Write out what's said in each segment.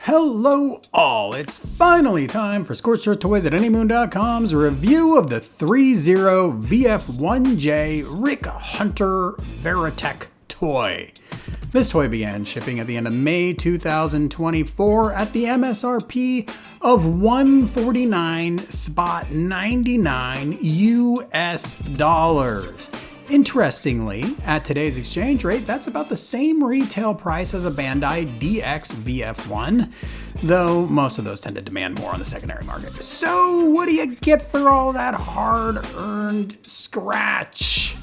Hello all, it's finally time for ScorchedEarthToys@anymoon.com's review of the ThreeZero VF-1J Rick Hunter Veritech toy. This toy began shipping at the end of May 2024 at the MSRP of $149.99 US. Interestingly, at today's exchange rate, that's about the same retail price as a Bandai DX VF1, though most of those tend to demand more on the secondary market. So what do you get for all that hard-earned scratch?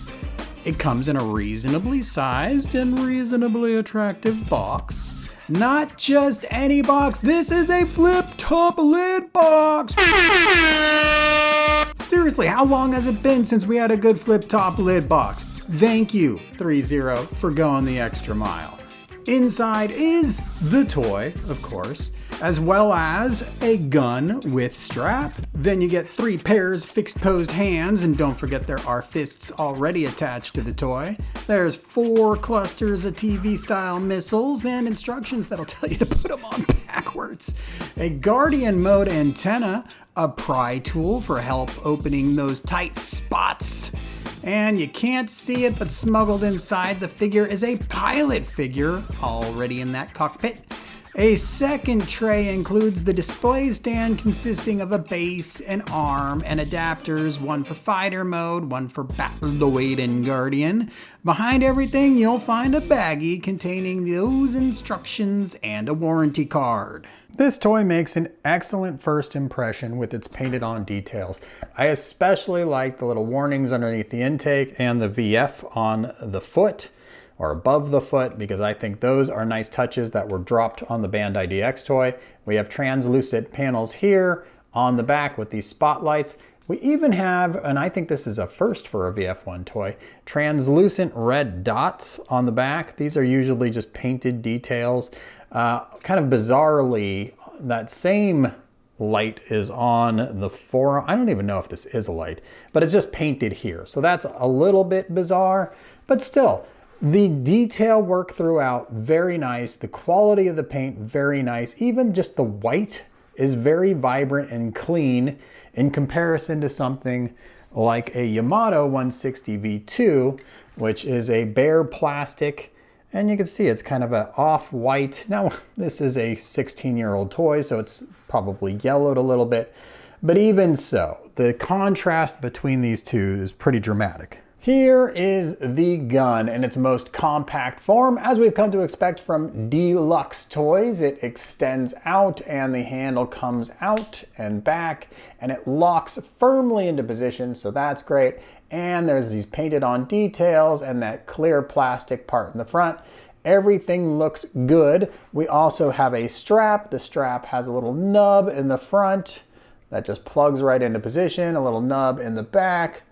It comes in a reasonably sized and reasonably attractive box. Not just any box, this is a flip-top lid box! Seriously, how long has it been since we had a good flip-top lid box? Thank you, ThreeZero, for going the extra mile. Inside is the toy, of course, as well as a gun with strap. Then you get 3 pairs fixed posed hands, and don't forget there are fists already attached to the toy. There's 4 clusters of TV-style missiles and instructions that'll tell you to put them on backwards. A Guardian mode antenna, a pry tool for help opening those tight spots. And you can't see it, but smuggled inside the figure is a pilot figure already in that cockpit. A second tray includes the display stand consisting of a base, an arm, and adapters, one for fighter mode, one for Battroid and Guardian. Behind everything, you'll find a baggie containing those instructions and a warranty card. This toy makes an excellent first impression with its painted on details. I especially like the little warnings underneath the intake and the VF on the foot or above the foot, because I think those are nice touches that were dropped on the Bandai DX toy. We have translucent panels here on the back with these spotlights. We even have, and I think this is a first for a VF1 toy, translucent red dots on the back. These are usually just painted details. Kind of bizarrely, that same light is on the forearm. I don't even know if this is a light, but it's just painted here. So that's a little bit bizarre, but still, the detail work throughout, very nice. The quality of the paint, very nice. Even just the white is very vibrant and clean in comparison to something like a Yamato 160 V2, which is a bare plastic. And you can see it's kind of an off-white. Now, this is a 16-year-old toy, so it's probably yellowed a little bit. But even so, the contrast between these two is pretty dramatic. Here is the gun in its most compact form, as we've come to expect from deluxe toys. It extends out and the handle comes out and back, and it locks firmly into position, so that's great. And there's these painted on details and that clear plastic part in the front. Everything looks good. We also have a strap. The strap has a little nub in the front that just plugs right into position, a little nub in the back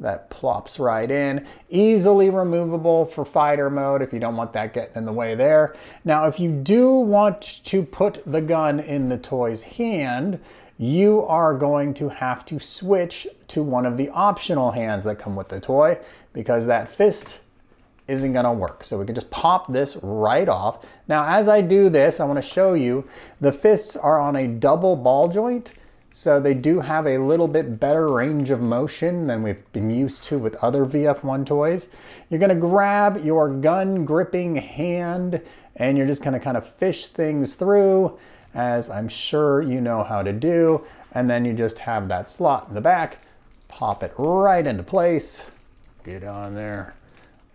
that plops right in. Easily removable for fighter mode if you don't want that getting in the way there. Now, if you do want to put the gun in the toy's hand, you are going to have to switch to one of the optional hands that come with the toy, because that fist isn't gonna work. So we can just pop this right off. Now, as I do this, I wanna show you, the fists are on a double ball joint, so they do have a little bit better range of motion than we've been used to with other VF1 toys. You're gonna grab your gun gripping hand and you're just gonna kind of fish things through, as I'm sure you know how to do. And then you just have that slot in the back, pop it right into place, get on there.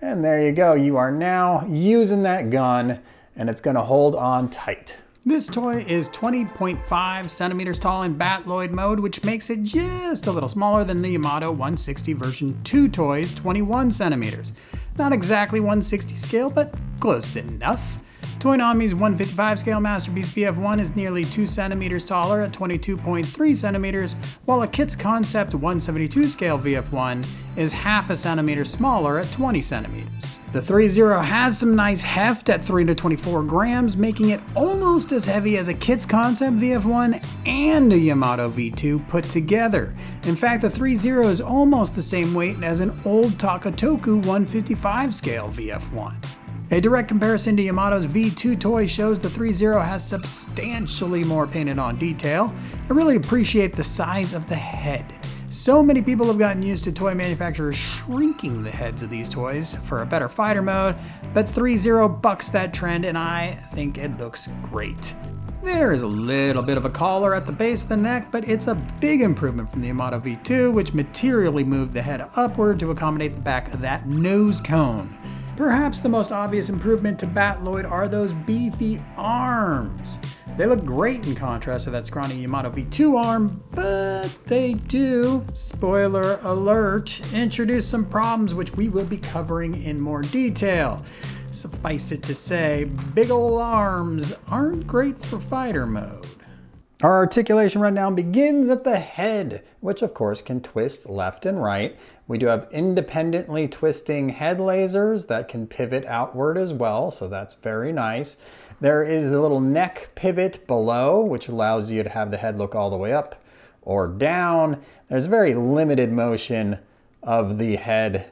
And there you go. You are now using that gun and it's gonna hold on tight. This toy is 20.5 centimeters tall in Battroid mode, which makes it just a little smaller than the Yamato 160 version 2 toy's 21 centimeters. Not exactly 160 scale, but close enough. Toonami's 155 scale Masterpiece VF1 is nearly 2 centimeters taller at 22.3 centimeters, while a Kit's Concept 172 scale VF1 is half a centimeter smaller at 20 centimeters. The ThreeZero has some nice heft at 3 to 24 grams, making it almost as heavy as a Kits Concept VF1 and a Yamato V2 put together. In fact, the ThreeZero is almost the same weight as an old Takatoku 155 scale VF1. A direct comparison to Yamato's V2 toy shows the ThreeZero has substantially more painted on detail. I really appreciate the size of the head. So many people have gotten used to toy manufacturers shrinking the heads of these toys for a better fighter mode, but ThreeZero bucks that trend and I think it looks great. There is a little bit of a collar at the base of the neck, but it's a big improvement from the Yamato V2, which materially moved the head upward to accommodate the back of that nose cone. Perhaps the most obvious improvement to Battroid are those beefy arms. They look great in contrast to that scrawny Yamato V2 arm, but they do, spoiler alert, introduce some problems which we will be covering in more detail. Suffice it to say, big ol' arms aren't great for fighter mode. Our articulation rundown begins at the head, which of course can twist left and right. We do have independently twisting head lasers that can pivot outward as well, so that's very nice. There is the little neck pivot below, which allows you to have the head look all the way up or down. There's very limited motion of the head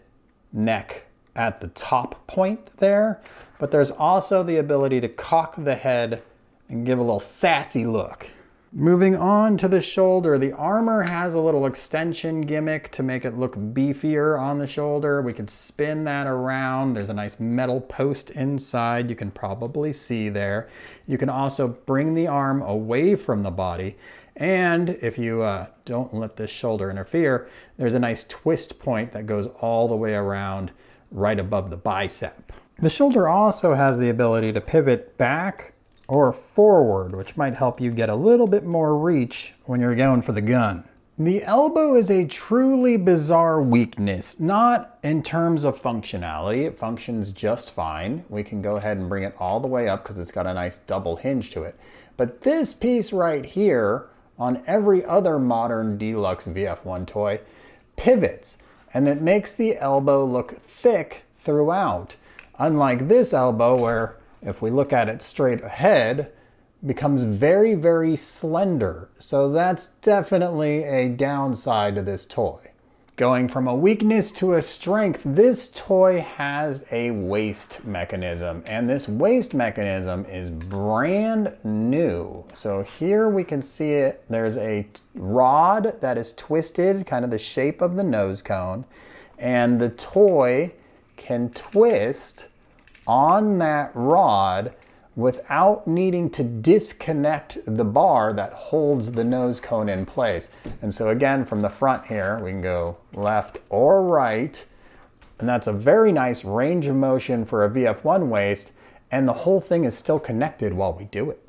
neck at the top point there, but there's also the ability to cock the head and give a little sassy look. Moving on to the shoulder, the armor has a little extension gimmick to make it look beefier on the shoulder. We can spin that around. There's a nice metal post inside you can probably see there. You can also bring the arm away from the body. And if you don't let this shoulder interfere, there's a nice twist point that goes all the way around right above the bicep. The shoulder also has the ability to pivot back or forward, which might help you get a little bit more reach when you're going for the gun. The elbow is a truly bizarre weakness, not in terms of functionality. It functions just fine. We can go ahead and bring it all the way up because it's got a nice double hinge to it. But this piece right here, on every other modern deluxe VF1 toy, pivots, and it makes the elbow look thick throughout. Unlike this elbow where, if we look at it straight ahead, becomes very, very slender. So that's definitely a downside to this toy. Going from a weakness to a strength, this toy has a waist mechanism, and this waist mechanism is brand new. So here we can see it. There's a rod that is twisted, kind of the shape of the nose cone, and the toy can twist on that rod without needing to disconnect the bar that holds the nose cone in place. And so again, from the front here, we can go left or right, and that's a very nice range of motion for a VF1 waist, and the whole thing is still connected while we do it.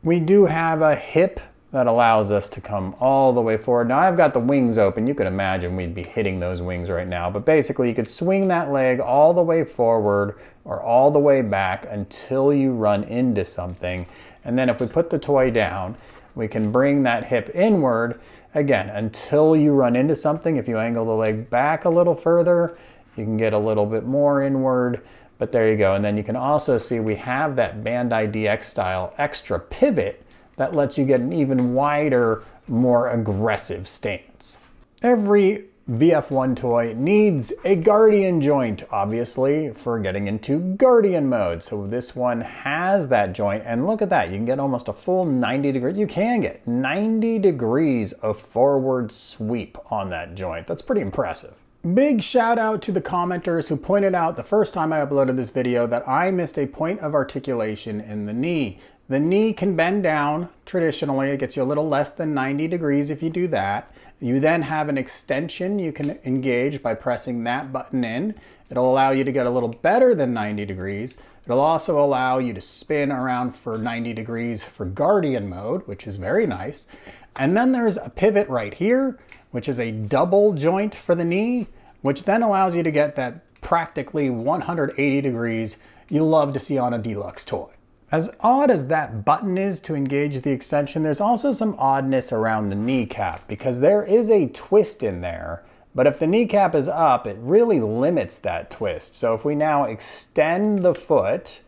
We do have a hip that allows us to come all the way forward. Now I've got the wings open. You can imagine we'd be hitting those wings right now, but basically you could swing that leg all the way forward or all the way back until you run into something. And then if we put the toy down, we can bring that hip inward again until you run into something. If you angle the leg back a little further, you can get a little bit more inward, but there you go. And then you can also see we have that Bandai DX style extra pivot that lets you get an even wider, more aggressive stance. Every VF1 toy needs a guardian joint, obviously, for getting into guardian mode. So this one has that joint, and look at that, you can get almost a full 90 degrees. You can get 90 degrees of forward sweep on that joint. That's pretty impressive. Big shout out to the commenters who pointed out the first time I uploaded this video that I missed a point of articulation in the knee. The knee can bend down traditionally. It gets you a little less than 90 degrees if you do that. You then have an extension you can engage by pressing that button in. It'll allow you to get a little better than 90 degrees. It'll also allow you to spin around for 90 degrees for guardian mode, which is very nice. And then there's a pivot right here, which is a double joint for the knee, which then allows you to get that practically 180 degrees you love to see on a deluxe toy. As odd as that button is to engage the extension, there's also some oddness around the kneecap because there is a twist in there But if the kneecap is up, it really limits that twist. So if we now extend the foot,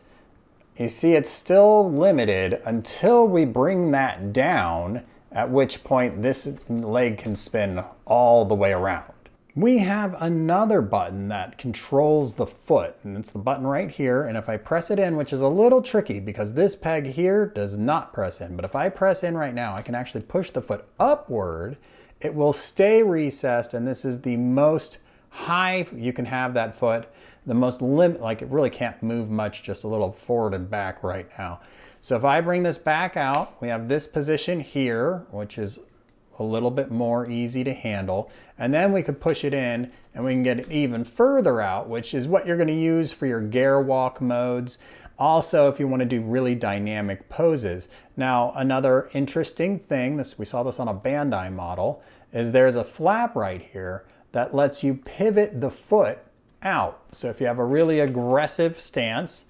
you see it's still limited until we bring that down, at which point this leg can spin all the way around. We have another button that controls the foot, and it's the button right here. And if I press it in, which is a little tricky because this peg here does not press in, but if I press in right now, I can actually push the foot upward. It will stay recessed, and this is the most high you can have that foot. The most limit, like it really can't move much, just a little forward and back right now. So if I bring this back out, we have this position here, which is a little bit more easy to handle. And then we could push it in and we can get it even further out, which is what you're gonna use for your gear walk modes. Also, if you wanna do really dynamic poses. Now, another interesting thing, we saw this on a Bandai model, is there's a flap right here that lets you pivot the foot out. So if you have a really aggressive stance,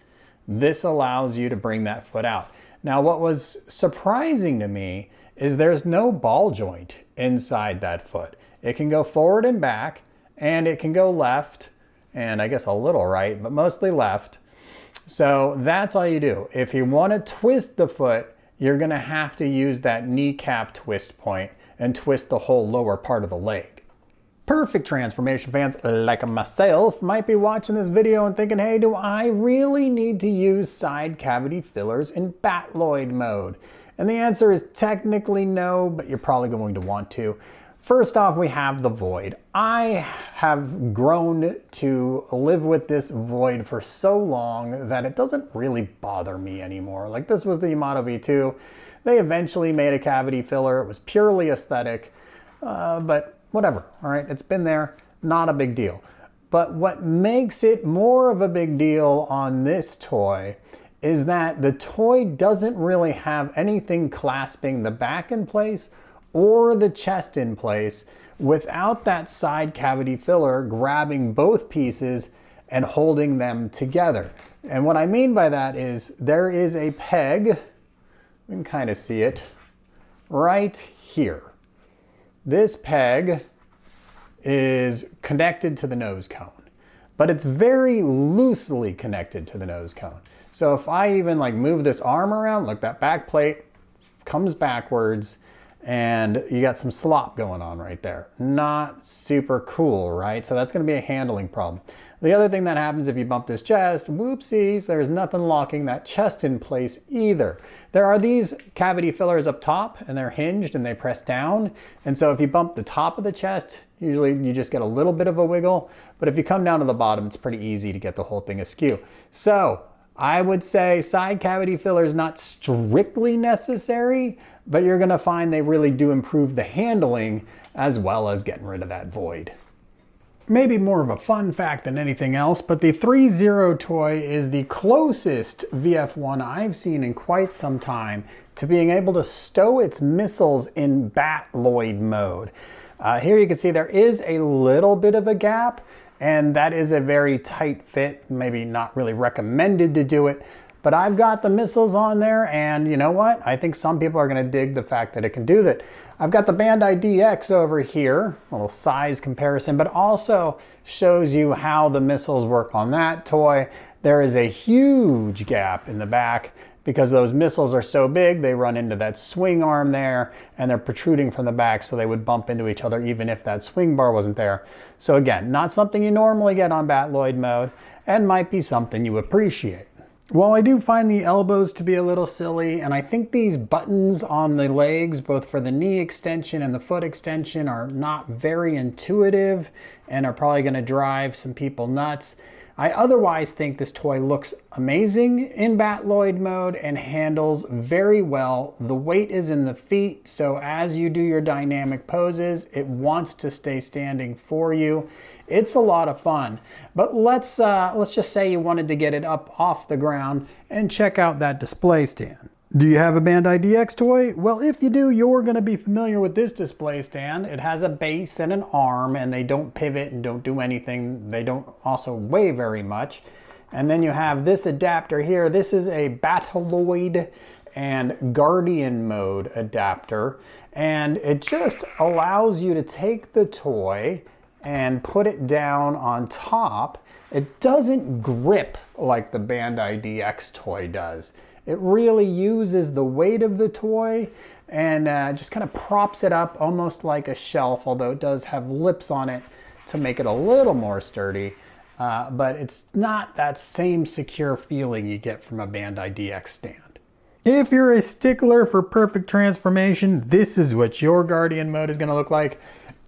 this allows you to bring that foot out. Now, what was surprising to me is there's no ball joint inside that foot. It can go forward and back, and it can go left, and I guess a little right, but mostly left. So that's all you do. If you want to twist the foot, you're gonna have to use that kneecap twist point and twist the whole lower part of the leg. Perfect transformation fans like myself might be watching this video and thinking, hey, do I really need to use side cavity fillers in Battroid mode? And the answer is technically no, but you're probably going to want to. First off, we have the void. I have grown to live with this void for so long that it doesn't really bother me anymore. Like, this was the Yamato V2. They eventually made a cavity filler. It was purely aesthetic, but whatever, all right? It's been there, not a big deal. But what makes it more of a big deal on this toy is that the toy doesn't really have anything clasping the back in place or the chest in place without that side cavity filler grabbing both pieces and holding them together. And what I mean by that is there is a peg, we can kind of see it, right here. This peg is connected to the nose cone, but it's very loosely connected to the nose cone. So if I even like move this arm around, look, that back plate comes backwards and you got some slop going on right there. Not super cool, right? So that's gonna be a handling problem. The other thing that happens if you bump this chest, whoopsies, there's nothing locking that chest in place either. There are these cavity fillers up top and they're hinged and they press down. And so if you bump the top of the chest, usually you just get a little bit of a wiggle. But if you come down to the bottom, it's pretty easy to get the whole thing askew. So I would say side cavity filler is not strictly necessary, but you're gonna find they really do improve the handling as well as getting rid of that void. Maybe more of a fun fact than anything else, but the ThreeZero toy is the closest VF-1 I've seen in quite some time to being able to stow its missiles in Battroid mode. Here you can see there is a little bit of a gap, and that is a very tight fit, maybe not really recommended to do it, but I've got the missiles on there, and you know what? I think some people are gonna dig the fact that it can do that. I've got the Bandai DX over here, a little size comparison, but also shows you how the missiles work on that toy. There is a huge gap in the back because those missiles are so big, they run into that swing arm there and they're protruding from the back, so they would bump into each other even if that swing bar wasn't there. So again, not something you normally get on Battroid mode and might be something you appreciate. While I do find the elbows to be a little silly, and I think these buttons on the legs, both for the knee extension and the foot extension, are not very intuitive and are probably gonna drive some people nuts, I otherwise think this toy looks amazing in Battroid mode and handles very well. The weight is in the feet, so as you do your dynamic poses, it wants to stay standing for you. It's a lot of fun, but let's just say you wanted to get it up off the ground and check out that display stand. Do you have a Bandai DX toy? Well, if you do, you're gonna be familiar with this display stand. It has a base and an arm, and they don't pivot and don't do anything. They don't also weigh very much. And then you have this adapter here. This is a Battroid and Guardian mode adapter, and it just allows you to take the toy and put it down on top, it doesn't grip like the Bandai DX toy does. It really uses the weight of the toy and just kind of props it up almost like a shelf, although it does have lips on it to make it a little more sturdy. But it's not that same secure feeling you get from a Bandai DX stand. If you're a stickler for perfect transformation, this is what your Guardian mode is going to look like.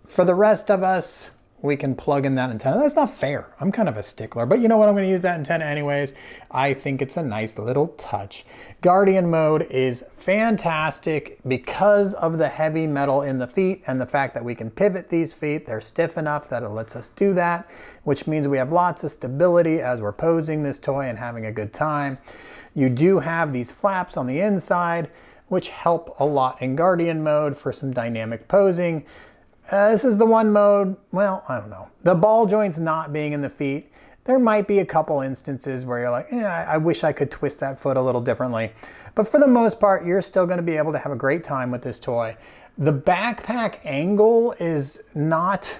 For the rest of us, we can plug in that antenna. That's not fair. I'm kind of a stickler, but you know what? I'm going to use that antenna anyways. I think it's a nice little touch. Guardian mode is fantastic because of the heavy metal in the feet and the fact that we can pivot these feet. They're stiff enough that it lets us do that, which means we have lots of stability as we're posing this toy and having a good time. You do have these flaps on the inside, which help a lot in Guardian mode for some dynamic posing. This is the one mode, well, I don't know. The ball joints not being in the feet, there might be a couple instances where you're like, I wish I could twist that foot a little differently. But for the most part, you're still going to be able to have a great time with this toy. The backpack angle is not,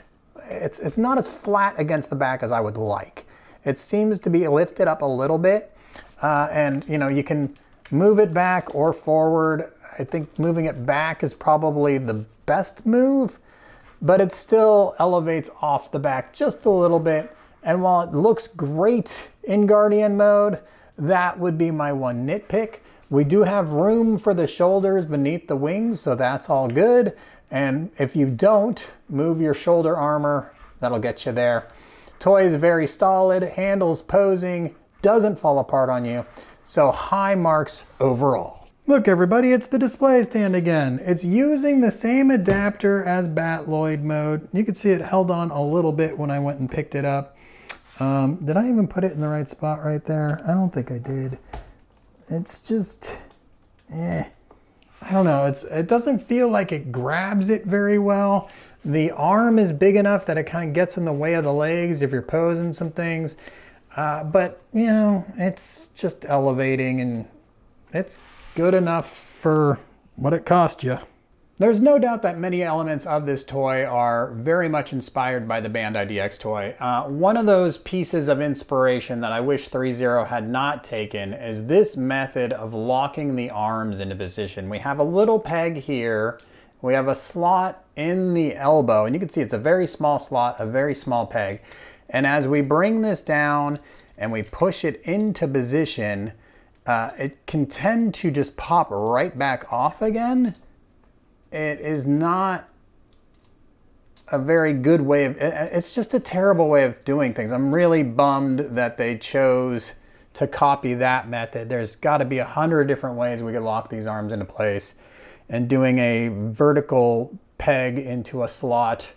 it's not as flat against the back as I would like. It seems to be lifted up a little bit. And you know, you can move it back or forward. I think moving it back is probably the best move, but it still elevates off the back just a little bit. And while it looks great in Guardian mode, that would be my one nitpick. We do have room for the shoulders beneath the wings, so that's all good. And if you don't move your shoulder armor, that'll get you there. Toy is very solid, handles posing, doesn't fall apart on you. So high marks overall. Look everybody, it's the display stand again. It's using the same adapter as Battroid mode. You can see it held on a little bit when I went and picked it up. Did I even put it in the right spot right there? I don't think I did. It's just, I don't know. It doesn't feel like it grabs it very well. The arm is big enough that it kind of gets in the way of the legs if you're posing some things. But you know, it's just elevating and it's good enough for what it cost you. There's no doubt that many elements of this toy are very much inspired by the Bandai DX toy. One of those pieces of inspiration that I wish ThreeZero had not taken is this method of locking the arms into position. We have a little peg here. We have a slot in the elbow, and you can see it's a very small slot, a very small peg. And as we bring this down and we push it into position, it can tend to just pop right back off again. It is not a very good way of, it's just a terrible way of doing things. I'm really bummed that they chose to copy that method. There's got to be 100 different ways we could lock these arms into place, and doing a vertical peg into a slot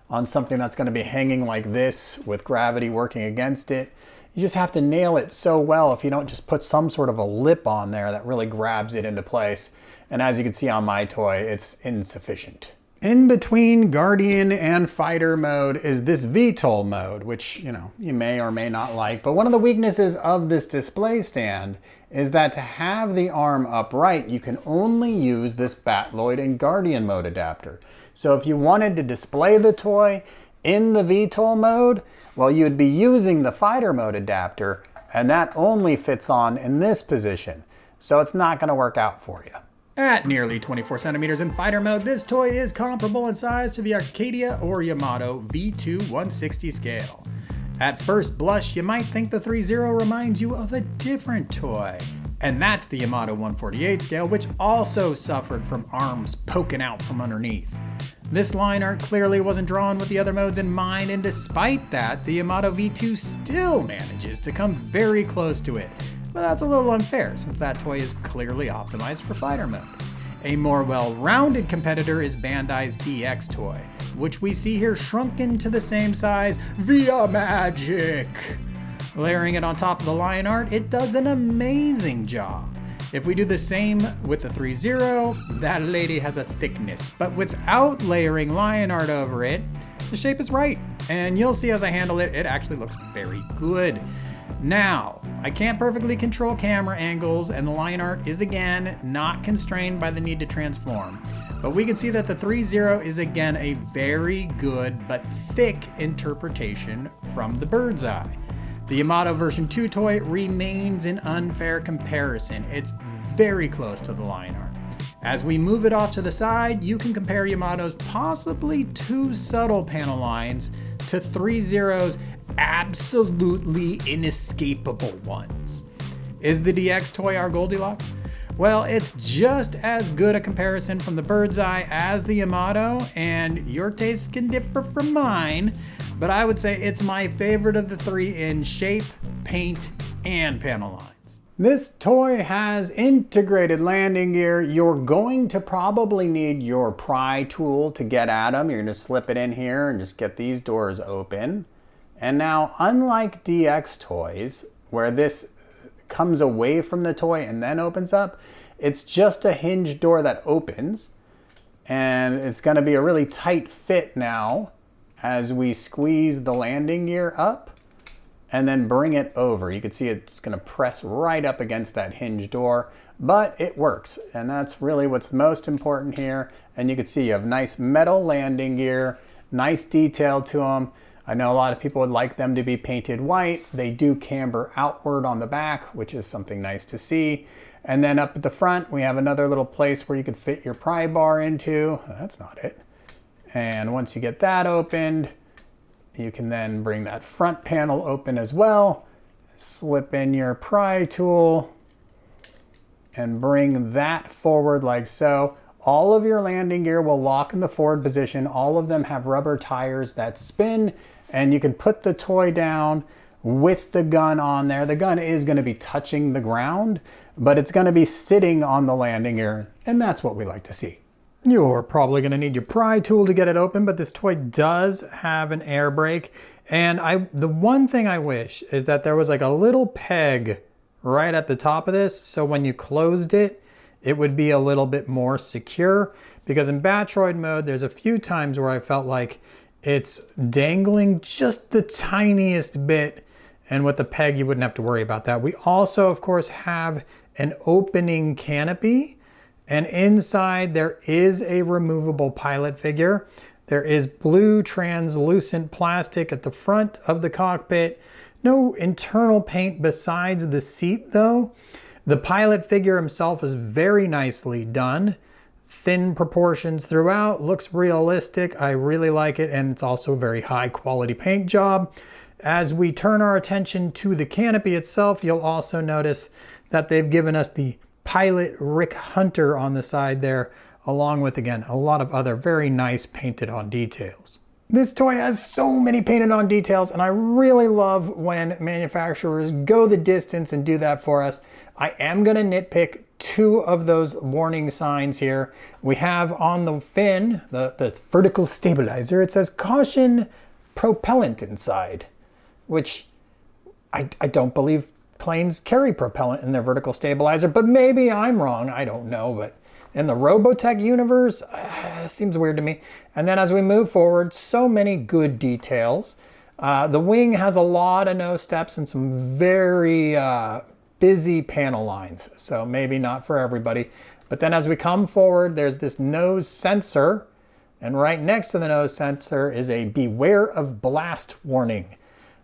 on something that's going to be hanging like this with gravity working against it. You just have to nail it so well if you don't just put some sort of a lip on there that really grabs it into place. And as you can see on my toy, it's insufficient. In between Guardian and Fighter mode is this VTOL mode, which you may or may not like. But one of the weaknesses of this display stand is that to have the arm upright, you can only use this Battroid and Guardian mode adapter. So if you wanted to display the toy in the VTOL mode, well, you'd be using the Fighter mode adapter, and that only fits on in this position. So it's not going to work out for you. At nearly 24 centimeters in fighter mode, this toy is comparable in size to the Arcadia or Yamato V2-160 scale. At first blush, you might think the ThreeZero reminds you of a different toy. And that's the Yamato 148 scale, which also suffered from arms poking out from underneath. This line art clearly wasn't drawn with the other modes in mind, and despite that, the Yamato V2 still manages to come very close to it. But that's a little unfair, since that toy is clearly optimized for fighter mode. A more well-rounded competitor is Bandai's DX toy, which we see here shrunken to the same size via magic. Layering it on top of the line art, it does an amazing job. If we do the same with the ThreeZero, that lady has a thickness, but without layering lion art over it, the shape is right. And you'll see as I handle it, it actually looks very good. Now, I can't perfectly control camera angles, and the line art is again not constrained by the need to transform. But we can see that the ThreeZero is again a very good but thick interpretation from the bird's eye. The Yamato version 2 toy remains an unfair comparison. It's very close to the line art. As we move it off to the side, you can compare Yamato's possibly too subtle panel lines to ThreeZero's absolutely inescapable ones. Is the DX toy our Goldilocks? Well, it's just as good a comparison from the bird's eye as the Yamato, and your tastes can differ from mine, but I would say it's my favorite of the three in shape, paint, and panel lines. This toy has integrated landing gear. You're going to probably need your pry tool to get at them. You're gonna slip it in here and just get these doors open. And now, unlike DX toys, where this comes away from the toy and then opens up, it's just a hinge door that opens. And it's gonna be a really tight fit now as we squeeze the landing gear up and then bring it over. You can see it's gonna press right up against that hinge door, but it works. And that's really what's most important here. And you can see you have nice metal landing gear, nice detail to them. I know a lot of people would like them to be painted white. They do camber outward on the back, which is something nice to see. And then up at the front, we have another little place where you could fit your pry bar into. That's not it. And once you get that opened, you can then bring that front panel open as well. Slip in your pry tool and bring that forward like so. All of your landing gear will lock in the forward position. All of them have rubber tires that spin, and you can put the toy down with the gun on there. The gun is going to be touching the ground, but it's going to be sitting on the landing gear, and that's what we like to see. You're probably going to need your pry tool to get it open, but this toy does have an air brake. And the one thing I wish is that there was like a little peg right at the top of this, so when you closed it, it would be a little bit more secure. Because in Battroid mode, there's a few times where I felt like it's dangling just the tiniest bit, and with the peg, you wouldn't have to worry about that. We also, of course, have an opening canopy. And inside there is a removable pilot figure. There is blue translucent plastic at the front of the cockpit. No internal paint besides the seat though. The pilot figure himself is very nicely done. Thin proportions throughout, looks realistic. I really like it, and it's also a very high quality paint job. As we turn our attention to the canopy itself, you'll also notice that they've given us the Pilot Rick Hunter on the side there, along with, again, a lot of other very nice painted on details. This toy has so many painted on details, and I really love when manufacturers go the distance and do that for us. I am gonna nitpick two of those warning signs here. We have on the fin, the vertical stabilizer, it says caution propellant inside, which I don't believe planes carry propellant in their vertical stabilizer, but maybe I'm wrong, I don't know. But in the Robotech universe, seems weird to me. And then as we move forward, so many good details. The wing has a lot of nose steps and some very busy panel lines, so maybe not for everybody. But then as we come forward, there's this nose sensor, and right next to the nose sensor is a beware of blast warning.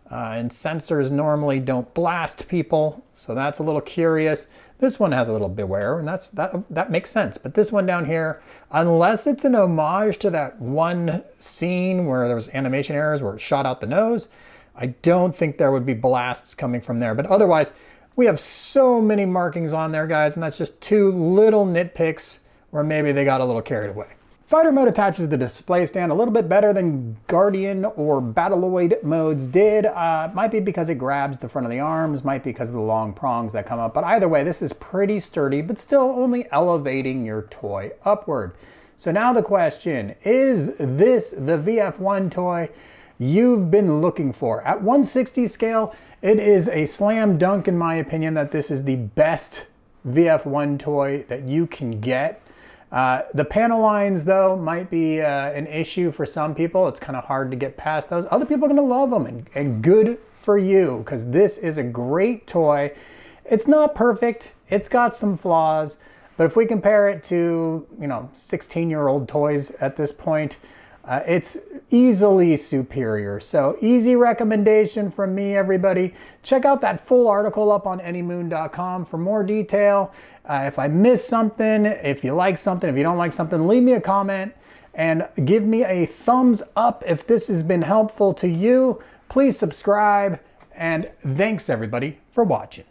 And sensors normally don't blast people, so that's a little curious. This one has a little beware, and that makes sense. But this one down here, unless it's an homage to that one scene where there was animation errors where it shot out the nose, I don't think there would be blasts coming from there. But otherwise, we have so many markings on there, guys, and that's just two little nitpicks where maybe they got a little carried away. Fighter mode attaches the display stand a little bit better than Guardian or Battroid modes did. Might be because it grabs the front of the arms, might be because of the long prongs that come up, but either way, this is pretty sturdy, but still only elevating your toy upward. So now the question, is this the VF-1 toy you've been looking for? At 1/60 scale, it is a slam dunk in my opinion that this is the best VF-1 toy that you can get. The panel lines, though, might be an issue for some people. It's kind of hard to get past those. Other people are going to love them, and good for you, because this is a great toy. It's not perfect, it's got some flaws, but if we compare it to, 16-year-old toys at this point, it's easily superior. So easy recommendation from me, everybody. Check out that full article up on anymoon.com for more detail. If I missed something, if you like something, if you don't like something, leave me a comment and give me a thumbs up if this has been helpful to you. Please subscribe, and thanks everybody for watching.